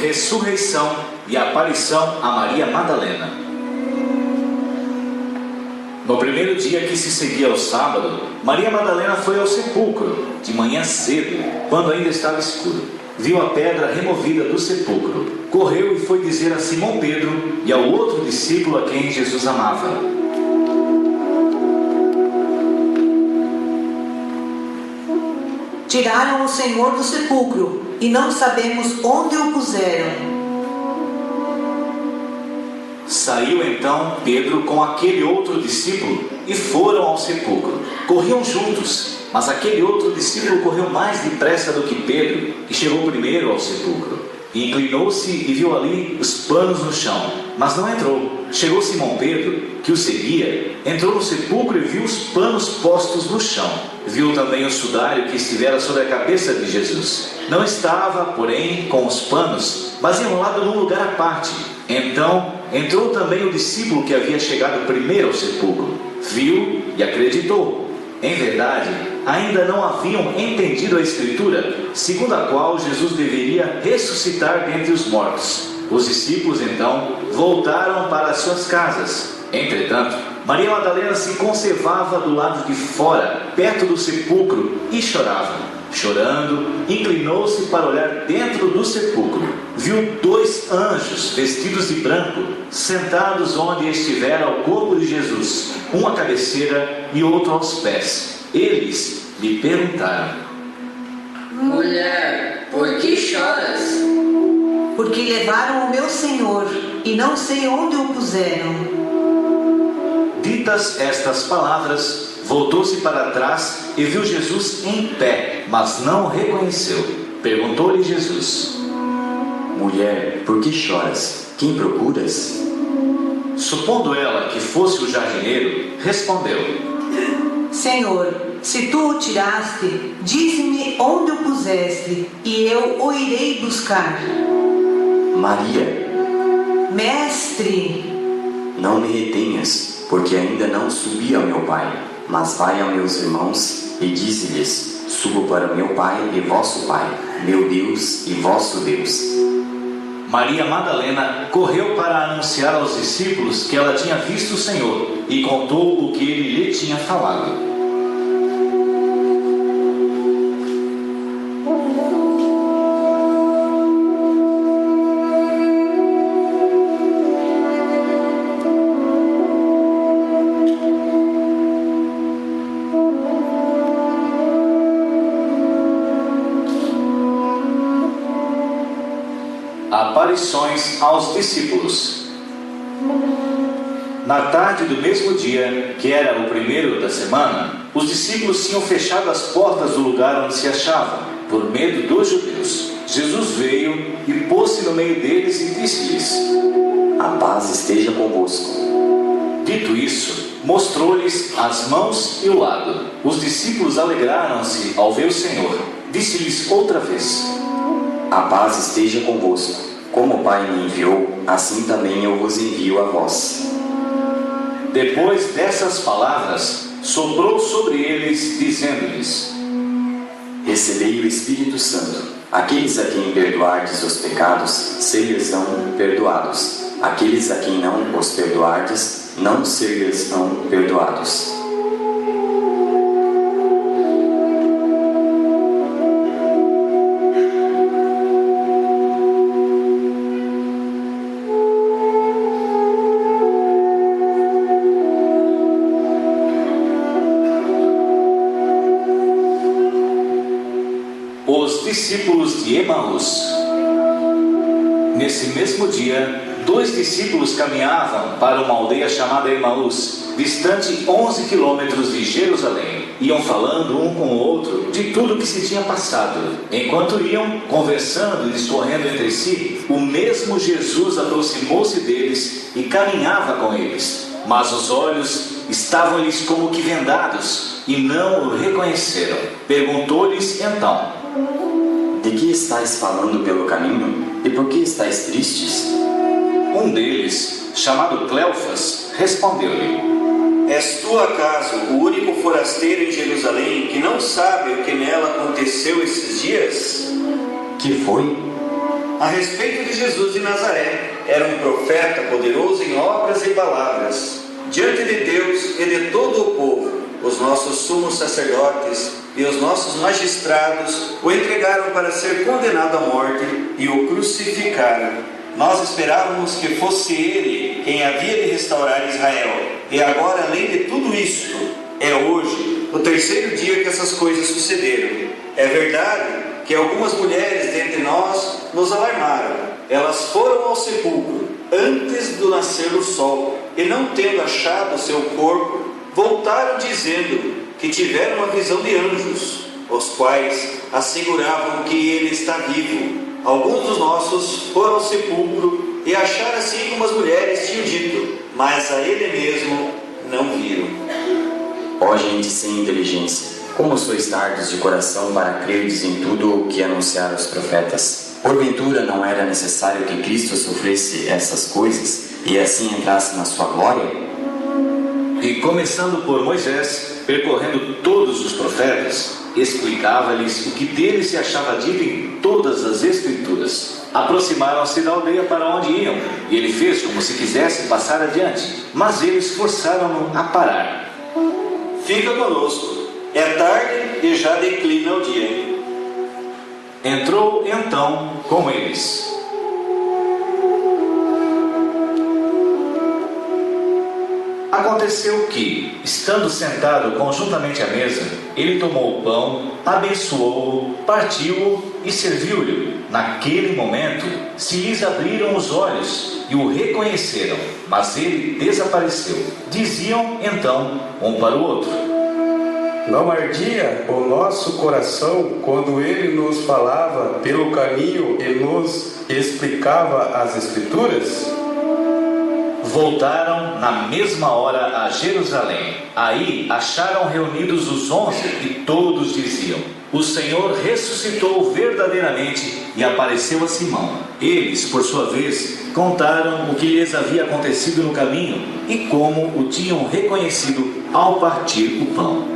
ressurreição e aparição a Maria Madalena. No primeiro dia que se seguia ao sábado, Maria Madalena foi ao sepulcro, de manhã cedo, quando ainda estava escuro. Viu a pedra removida do sepulcro. Correu e foi dizer a Simão Pedro e ao outro discípulo a quem Jesus amava: Tiraram o Senhor do sepulcro e não sabemos onde o puseram. Saiu então Pedro com aquele outro discípulo e foram ao sepulcro. Corriam juntos, mas aquele outro discípulo correu mais depressa do que Pedro, que chegou primeiro ao sepulcro. E inclinou-se e viu ali os panos no chão, mas não entrou. Chegou Simão Pedro, que o seguia, entrou no sepulcro e viu os panos postos no chão. Viu também o sudário que estivera sobre a cabeça de Jesus. Não estava, porém, com os panos, mas enrolado num lugar à parte. Então entrou também o discípulo que havia chegado primeiro ao sepulcro. Viu e acreditou. Em verdade, ainda não haviam entendido a Escritura, segundo a qual Jesus deveria ressuscitar dentre os mortos. Os discípulos então voltaram para as suas casas. Entretanto, Maria Madalena se conservava do lado de fora, perto do sepulcro, e chorava. Chorando, inclinou-se para olhar dentro do sepulcro. Viu 2 anjos vestidos de branco, sentados onde estivera o corpo de Jesus, um à cabeceira e outro aos pés. Eles lhe perguntaram: Mulher, por que choras? Porque levaram o meu Senhor e não sei onde o puseram. Ditas estas palavras, voltou-se para trás e viu Jesus em pé, mas não o reconheceu. Perguntou-lhe Jesus: Mulher, por que choras? Quem procuras? Supondo ela que fosse o jardineiro, respondeu: Senhor, se tu o tiraste, dize-me onde o puseste, e eu o irei buscar. Maria. Mestre. Não me retenhas, porque ainda não subi ao meu Pai, mas vai a meus irmãos e dize-lhes: Subo para meu Pai e vosso Pai, meu Deus e vosso Deus. Maria Madalena correu para anunciar aos discípulos que ela tinha visto o Senhor e contou o que ele lhe tinha falado. Aparições aos discípulos. Na tarde do mesmo dia, que era o primeiro da semana, os discípulos tinham fechado as portas do lugar onde se achavam, por medo dos judeus. Jesus veio e pôs-se no meio deles e disse-lhes: A paz esteja convosco. Dito isso, mostrou-lhes as mãos e o lado. Os discípulos alegraram-se ao ver o Senhor. Disse-lhes outra vez: A paz esteja convosco. Como o Pai me enviou, assim também eu vos envio a vós. Depois dessas palavras, soprou sobre eles, dizendo-lhes: Recebei o Espírito Santo. Aqueles a quem perdoardes os pecados, ser-lhes-ão perdoados. Aqueles a quem não os perdoardes, não ser-lhes-ão perdoados. Os discípulos de Emaús. Nesse mesmo dia, 2 discípulos caminhavam para uma aldeia chamada Emaús, distante 11 quilômetros de Jerusalém. Iam falando um com o outro de tudo o que se tinha passado. Enquanto iam conversando e discorrendo entre si, o mesmo Jesus aproximou-se deles e caminhava com eles. Mas os olhos estavam-lhes como que vendados e não o reconheceram. Perguntou-lhes então: De que estáis falando pelo caminho? E por que estáis tristes? Um deles, chamado Cleofas, respondeu-lhe: És tu acaso o único forasteiro em Jerusalém que não sabe o que nela aconteceu esses dias? Que foi? a respeito de Jesus de Nazaré. Era um profeta poderoso em obras e palavras, diante de Deus e de todo o povo. Os nossos sumos sacerdotes e os nossos magistrados o entregaram para ser condenado à morte e o crucificaram. Nós esperávamos que fosse ele quem havia de restaurar Israel. E agora, além de tudo isto, é hoje o terceiro dia que essas coisas sucederam. É verdade que algumas mulheres dentre nós nos alarmaram. Elas foram ao sepulcro antes do nascer do sol e, não tendo achado seu corpo, voltaram dizendo que tiveram uma visão de anjos, os quais asseguravam que ele está vivo. Alguns dos nossos foram ao sepulcro e acharam assim como as mulheres tinham dito, mas a ele mesmo não viram. Ó gente sem inteligência, como sois tardos de coração para crerdes em tudo o que anunciaram os profetas? Porventura não era necessário que Cristo sofresse essas coisas e assim entrasse na sua glória? E começando por Moisés, percorrendo todos os profetas, explicava-lhes o que dele se achava dito em todas as Escrituras. Aproximaram-se da aldeia para onde iam, e ele fez como se quisesse passar adiante, mas eles forçaram-no a parar. Fica conosco, é tarde e já declina o dia. Entrou então com eles. Aconteceu que, estando sentado conjuntamente à mesa, ele tomou o pão, abençoou-o, partiu-o e serviu-lhe. Naquele momento, se lhes abriram os olhos e o reconheceram, mas ele desapareceu. Diziam então um para o outro: Não ardia o nosso coração quando ele nos falava pelo caminho e nos explicava as Escrituras? Voltaram na mesma hora a Jerusalém. Aí acharam reunidos os 11 e todos diziam: O Senhor ressuscitou verdadeiramente e apareceu a Simão. Eles, por sua vez, contaram o que lhes havia acontecido no caminho e como o tinham reconhecido ao partir o pão.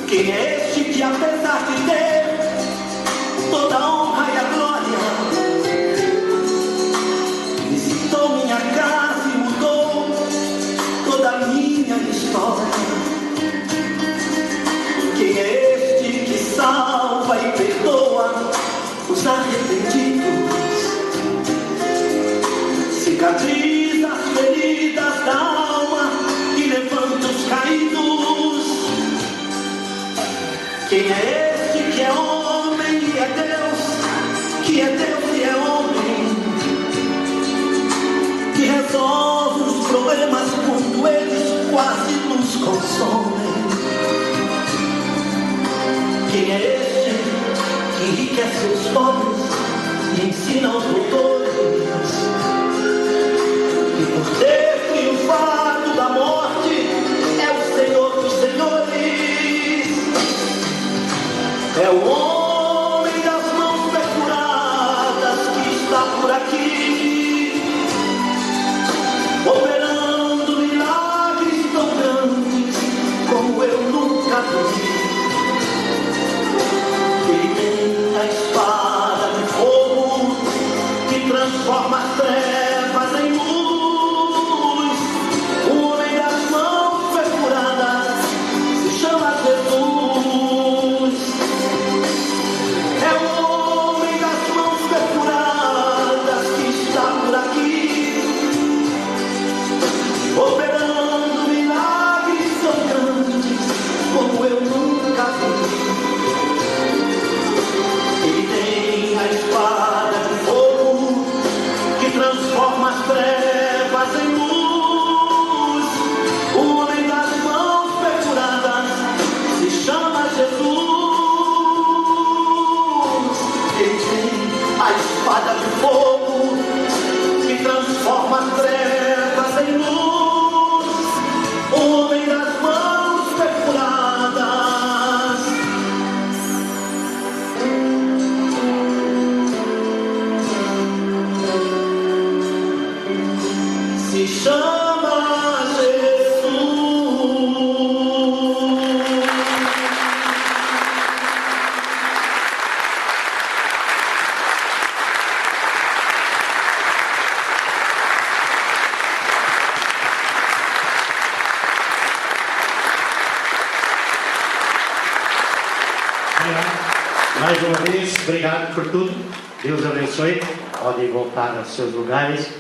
Quem é este que, apesar de ter toda a honra e a glória, visitou minha casa e mudou toda a minha história? Quem é este que salva e perdoa os arrependidos, cicatriza as feridas da alma e levanta os caídos? Quem é este que é homem e é Deus, que é Deus e é homem, que resolve os problemas quando eles quase nos consomem? Quem é este que enriquece os pobres e ensina aos doutores, e por ter triunfado da morte é o Senhor dos Senhores? É o homem das mãos perfuradas que está por aqui, operando milagres tão grandes como eu nunca vi. Ele tem a espada de fogo que transforma as trevas em luz. O homem das mãos perfuradas se chama Jesus. Mais uma vez, obrigado por tudo. Deus abençoe. Podem voltar aos seus lugares.